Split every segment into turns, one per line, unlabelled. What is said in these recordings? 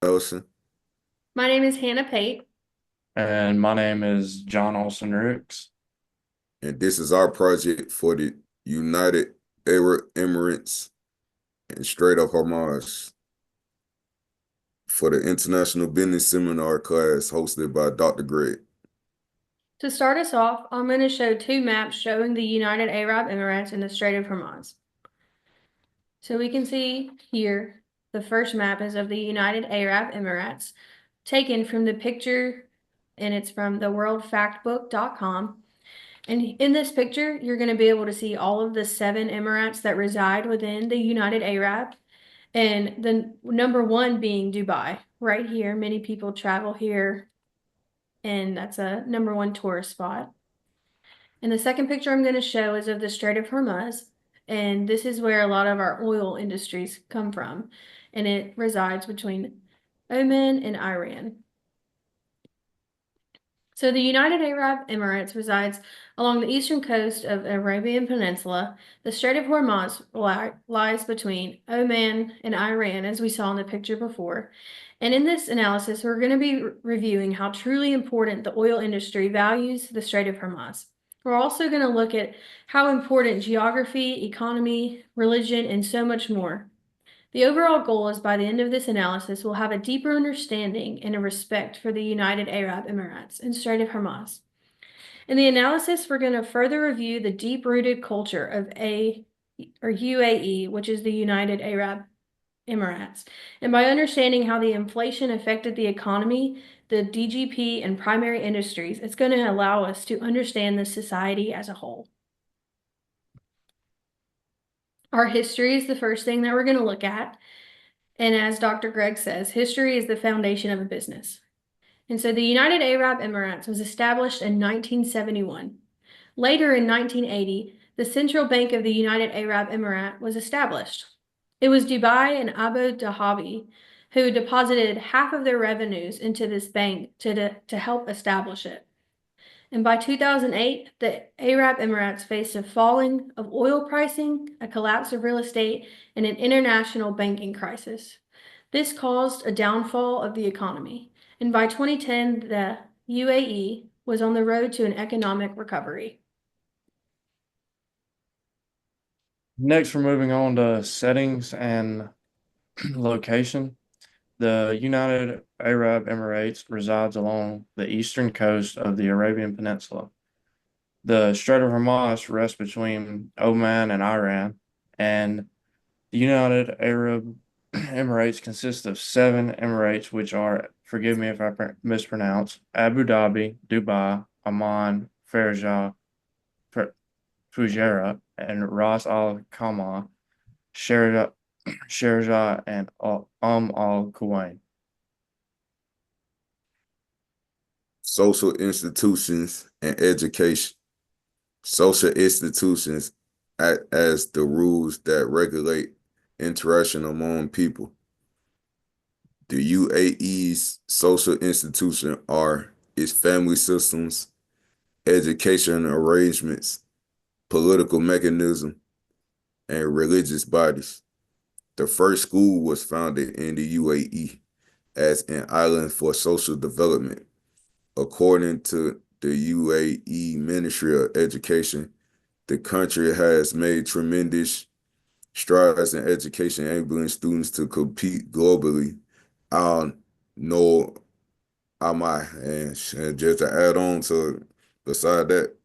Nelson,
My name is Hannah Pate.
And my name is John Olson Ricks.
and this is our project for the United Arab Emirates and Strait of Hormuz for the International Business Seminar class hosted by Dr. Greg.
To start us off, I'm going to show two maps showing the United Arab Emirates and the Strait of Hormuz. So we can see here, the first map is of the United Arab Emirates, taken from the picture, and it's from the worldfactbook.com. And in this picture, you're going to be able to see all of the 7 emirates that reside within the United Arab, and the number one being Dubai. Right here, many people travel here, and that's a number one tourist spot. And the second picture I'm going to show is of the Strait of Hormuz, and this is where a lot of our oil industries come from, and it resides between Oman and Iran. So the United Arab Emirates resides along the eastern coast of the Arabian Peninsula. The Strait of Hormuz lies between Oman and Iran, as we saw in the picture before. And in this analysis, we're going to be reviewing how truly important the oil industry values the Strait of Hormuz. We're also going to look at how important geography, economy, religion, and so much more. The overall goal is by the end of this analysis, we'll have a deeper understanding and a respect for the United Arab Emirates and Strait of Hormuz. In the analysis, we're going to further review the deep-rooted culture of UAE, which is the United Arab Emirates. And by understanding how the inflation affected the economy, the DGP, and primary industries, it's going to allow us to understand the society as a whole. Our history is the first thing that we're going to look at. And as Dr. Greg says, history is the foundation of a business. And so the United Arab Emirates was established in 1971. Later in 1980, the Central Bank of the United Arab Emirate was established. It was Dubai and Abu Dhabi who deposited half of their revenues into this bank to help establish it. And by 2008, the Arab Emirates faced a falling of oil pricing, a collapse of real estate, and an international banking crisis. This caused a downfall of the economy. And by 2010, the UAE was on the road to an economic recovery.
Next, we're moving on to settings and location. The United Arab Emirates resides along the eastern coast of the Arabian Peninsula. The Strait of Hormuz rests between Oman and Iran, and the United Arab Emirates consists of 7 emirates, which are, forgive me if I mispronounce, Abu Dhabi, Dubai, Amman, Fujairah, and Ras Al Khaimah, Sharjah, and Al Kuwait.
Social institutions and education. Social institutions act as the rules that regulate interaction among people. The UAE's social institutions are its family systems, education arrangements, political mechanism, and religious bodies. The first school was founded in the UAE as an island for social development. According to the UAE Ministry of Education, the country has made tremendous strides in education, enabling students to compete globally. I'll know and just to add on to beside that,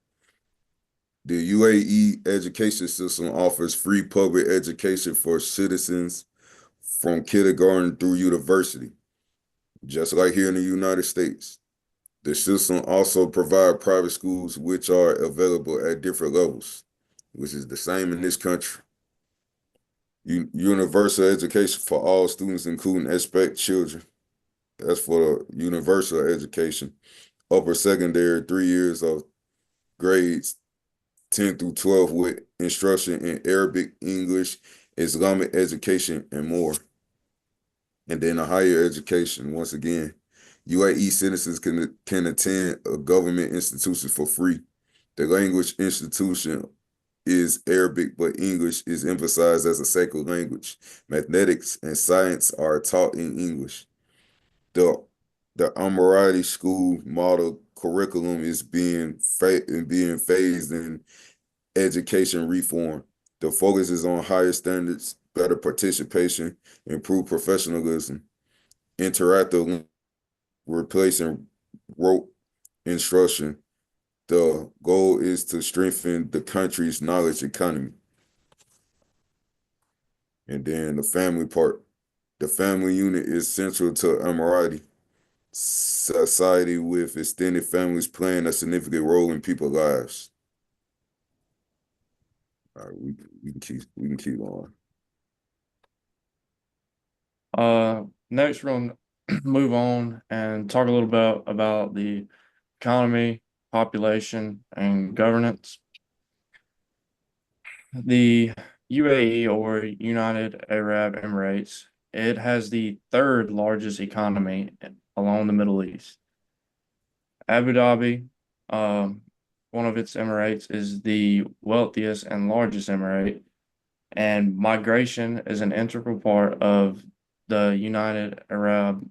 the UAE education system offers free public education for citizens from kindergarten through university, just like here in the United States. The system also provides private schools which are available at different levels, which is the same in this country. Universal education for all students, including expect children. That's for universal education. Upper secondary, 3 years of grades 10 through 12 with instruction in Arabic, English, Islamic education, and more. And then a higher education, once again, UAE citizens can attend a government institution for free. The language institution is Arabic, but English is emphasized as a sacred language. Mathematics and science are taught in English. The the Emirati school model curriculum is being phased in education reform. The focus is on higher standards, better participation, improved professionalism, interactive replacing rote instruction. The goal is to strengthen the country's knowledge economy. And then the family part. The family unit is central to Emirati society, with extended families playing a significant role in people's lives. All right, we can keep on.
Next we're gonna move on and talk a little bit about the economy, population, and governance. The UAE, or United Arab Emirates, it has the third largest economy along the Middle East. Abu Dhabi, one of its emirates, is the wealthiest and largest emirate, and migration is an integral part of the United Arab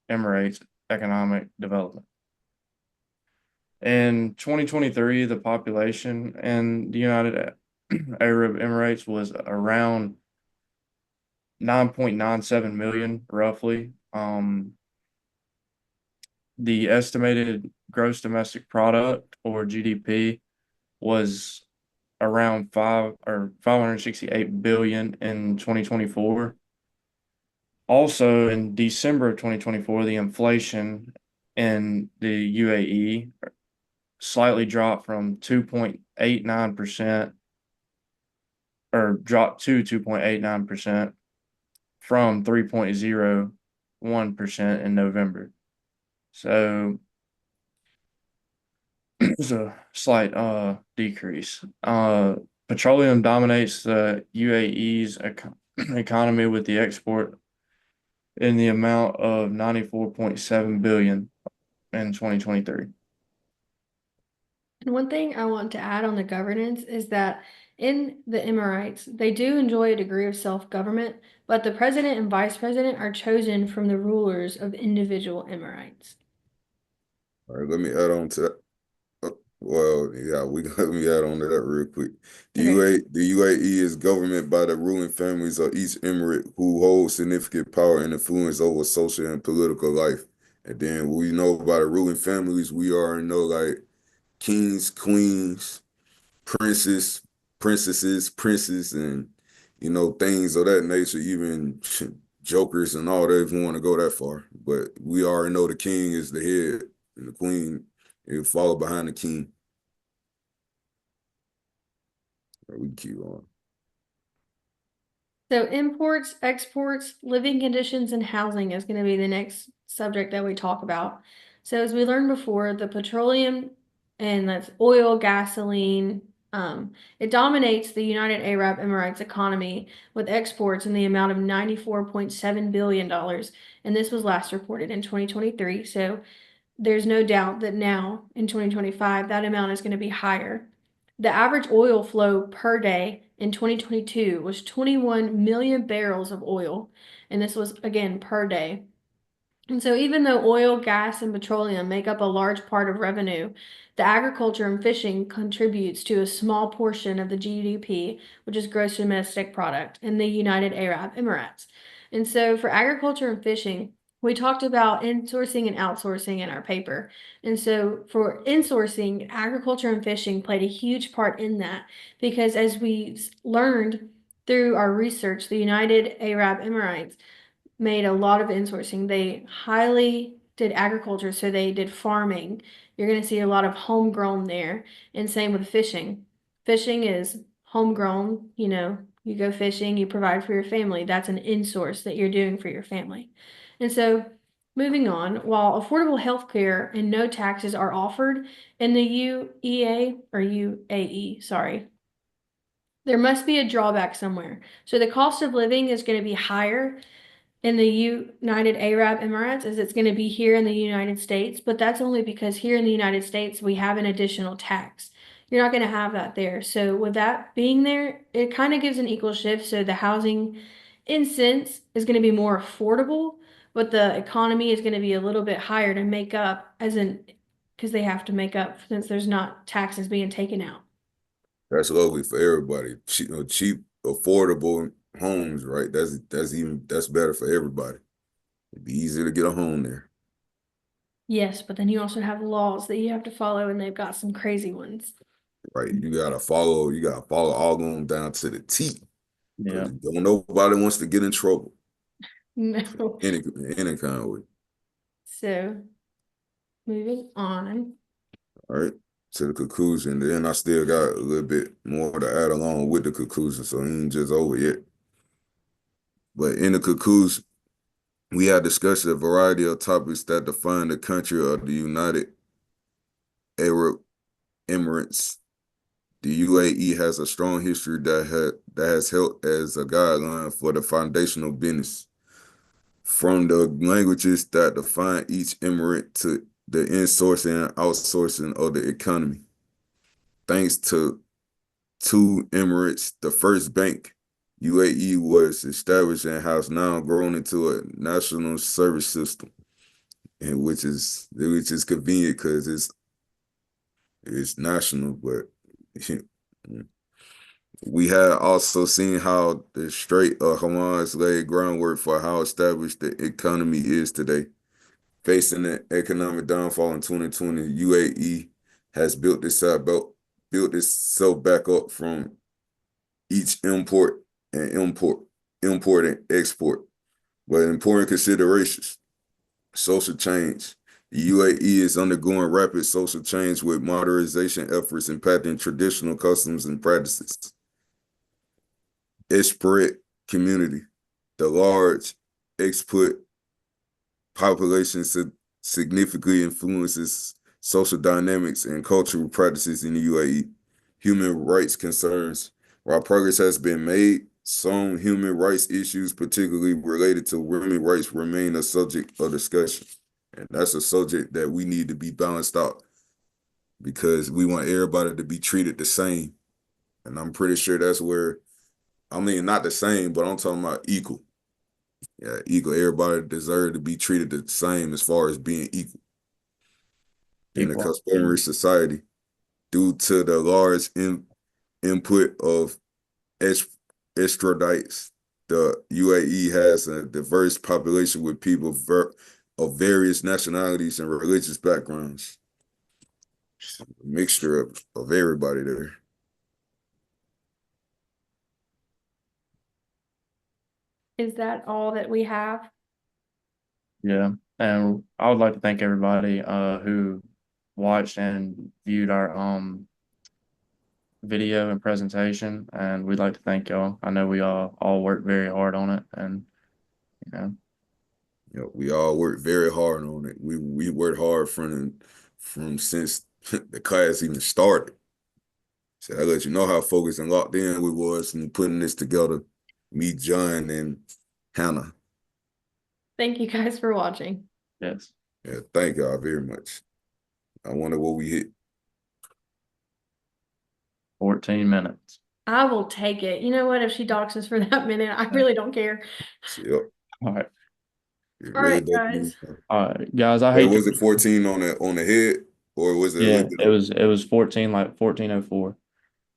Emirates economic development. In 2023, the population in the United Arab Emirates was around 9.97 million, roughly. The estimated gross domestic product, or GDP, was around 568 billion in 2024. Also, in December of 2024, the inflation in the UAE slightly dropped from 2.89%, or dropped to 2.89% from 3.01% in November. So there's a slight decrease. Petroleum dominates the UAE's economy, with the export in the amount of 94.7 billion in 2023.
And one thing I want to add on the governance is that in the Emirates, they do enjoy a degree of self-government, but the president and vice president are chosen from the rulers of individual Emirates.
All right, let me add on to that. Well, yeah, let me add on to that real quick.
Okay.
The UAE is governed by the ruling families of each emirate, who hold significant power and influence over social and political life. And then we know by the ruling families, we already know, like, kings, queens, princes, princes, and things of that nature, even jokers and all that, if you want to go that far. But we already know the king is the head, and the queen is follow behind the king. We can keep on.
So imports, exports, living conditions, and housing is going to be the next subject that we talk about. So as we learned before, the petroleum, and that's oil, gasoline, it dominates the United Arab Emirates economy, with exports in the amount of $94.7 billion. And this was last reported in 2023. So there's no doubt that now in 2025, that amount is going to be higher. The average oil flow per day in 2022 was 21 million barrels of oil, and this was again per day. And so even though oil, gas, and petroleum make up a large part of revenue, the agriculture and fishing contributes to a small portion of the GDP, which is gross domestic product, in the United Arab Emirates. And so for agriculture and fishing, we talked about insourcing and outsourcing in our paper. And so for insourcing, agriculture and fishing played a huge part in that, because as we learned through our research, the United Arab Emirates made a lot of insourcing. They highly did agriculture, so they did farming. You're going to see a lot of homegrown there, and same with fishing. Fishing is homegrown, you go fishing, you provide for your family. That's an insource that you're doing for your family. And so moving on, while affordable health care and no taxes are offered in the UAE, sorry, there must be a drawback somewhere. So the cost of living is going to be higher in the United Arab Emirates as it's going to be here in the United States, but that's only because here in the United States we have an additional tax. You're not going to have that there. So with that being there, it kind of gives an equal shift. So the housing, in sense, is going to be more affordable, but the economy is going to be a little bit higher to make up, because they have to make up since there's not taxes being taken out.
That's lovely for everybody. Cheap, affordable homes, right? That's better for everybody. It'd be easier to get a home there.
Yes, but then you also have laws that you have to follow, and they've got some crazy ones.
Right. You gotta follow all of them down to the T.
Yeah.
Because nobody wants to get in trouble.
No.
Any kind of way.
So, moving on.
All right. To the conclusion. Then I still got a little bit more to add along with the conclusion. So it ain't just over yet. But in the conclusion, we had discussed a variety of topics that define the country of the United Arab Emirates. The UAE has a strong history that has helped as a guideline for the foundational business, from the languages that define each emirate to the insourcing and outsourcing of the economy. Thanks to two emirates, the first bank, UAE, was established and has now grown into a national service system, and which is convenient because it's national, but we had also seen how the Strait of Hormuz laid groundwork for how established the economy is today. Facing an economic downfall in 2020, UAE has built itself back up from each import and export. But important considerations: social change. The UAE is undergoing rapid social change with modernization efforts impacting traditional customs and practices. Expert community. The large expert population significantly influences social dynamics and cultural practices in the UAE. Human rights concerns. While progress has been made, some human rights issues, particularly related to women's rights, remain a subject of discussion. And that's a subject that we need to be balanced out, because we want everybody to be treated the same. And I'm pretty sure that's where, I mean, not the same, but I'm talking about equal. Yeah, equal. Everybody deserves to be treated the same as far as being equal. In a
Equal.
customary society, due to the large input of extradites, the UAE has a diverse population with people of various nationalities and religious backgrounds. A mixture of everybody there.
Is that all that we have?
Yeah. And I would like to thank everybody who watched and viewed our video and presentation, and we'd like to thank y'all. I know we all worked very hard on it, and you know,
We all worked very hard on it. We worked hard from since the class even started. So I let you know how focused and locked in we was in putting this together. Me, John, and Hannah.
Thank you guys for watching.
yes.
Yeah, thank y'all very much. I wonder what we hit.
14 minutes.
I will take it. You know what? If she docks us for that minute, I really don't care.
Yep.
All right.
It
All
really
right,
does.
guys.
All right, guys. I
Wait,
hate
was
to,
it 14 on the head, or was it a
yeah,
little bit?
it was 14, like 14:04.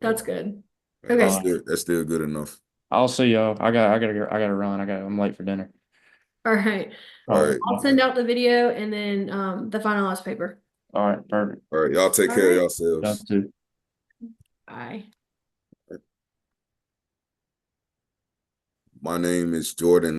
That's good.
Man,
Okay.
that's still good enough.
I'll see y'all. I gotta run. I'm late for dinner.
All right.
All right.
I'll send out the video and then the finalized paper.
All right, perfect.
All right. Y'all take
All
care of
right.
yourselves.
Y'all too.
Bye.
My name is Jordan.